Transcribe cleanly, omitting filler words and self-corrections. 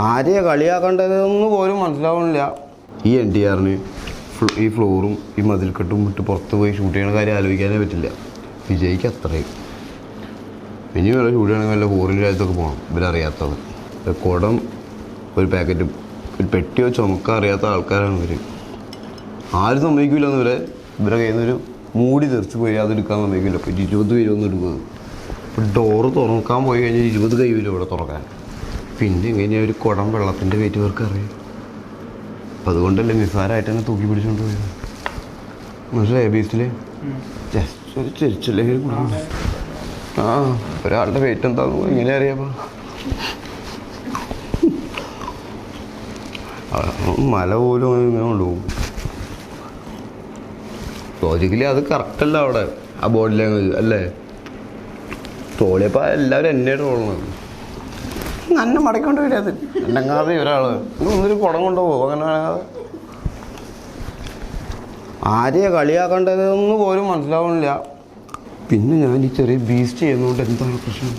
ആരെയാ കളിയാക്കേണ്ടതെന്ന് പോലും മനസ്സിലാവുന്നില്ല. ഈ NTRന് ഈ ഫ്ലോറും ഈ മതിൽക്കെട്ടും വിട്ട് പുറത്ത് പോയി ഷൂട്ട് ചെയ്യണ കാര്യം ആലോചിക്കാനേ പറ്റില്ല. വിജയ്ക്ക് അത്രയും. ഇനി വല്ല ഷൂട്ട് ചെയ്യണമെങ്കിൽ വല്ല ഫോറിൻ രാജ്യത്തൊക്കെ പോകണം. ഇവരറിയാത്തത് കുടം ഒരു പാക്കറ്റ് ഒരു പെട്ടിയോ ചുമക്കാൻ അറിയാത്ത ആൾക്കാരാണ് ഇവർ. ആരും സമ്മതിക്കില്ലെന്ന് ഇവരെ കയ്യിൽ നിന്നൊരു മൂടി തെറിച്ച് പോയി അതെടുക്കാൻ സമ്മതിക്കില്ല. ഇപ്പോൾ 20 പേരൊന്നും എടുക്കുന്നത്. ഇപ്പോൾ ഡോറ് തുറക്കാൻ പോയി കഴിഞ്ഞാൽ 20 കൈ വരും ഇവിടെ തുറക്കാൻ. പിന്നെ എങ്ങനെയാണ് ഒരു കുടം വെള്ളത്തിൻ്റെ വെയിറ്റ് ഇവർക്ക് അറിയാം. അപ്പം അതുകൊണ്ടല്ലേ നിസ്സാരമായിട്ട് തന്നെ തൂക്കി പിടിച്ചുകൊണ്ട് പോയത്. മനസ്സിലായി ബീച്ചിൽ ജസ്റ്റ് ഒരു ചെരിച്ചില്ലെങ്കിൽ കൊടുക്കണം. ആ ഒരാളുടെ വെയിറ്റ് എന്താണെന്ന് എങ്ങനെ അറിയാമോ? മല പോലും ഇങ്ങനെ കൊണ്ടുപോകും. ലോജിക്കലി അത് കറക്റ്റല്ല അവിടെ ആ ബോഡി ലാംഗ്വേജ് അല്ലേ? ട്രോളിയപ്പോൾ എല്ലാവരും എന്നെ ട്രോളണം. നന്നെ മടക്കൊണ്ട് വരാത് എന്നെങ്ങാതെ ഒരാൾ ഒന്നൊരു കുടം കൊണ്ടുപോകും. അങ്ങനെ ആരെയാ കളിയാക്കേണ്ടതെന്ന് പോലും മനസ്സിലാവുന്നില്ല. പിന്നെ ഞാൻ ഈ ചെറിയ ബീസ്റ്റ് ചെയ്യുന്നതുകൊണ്ട് എന്താണ് പ്രശ്നം?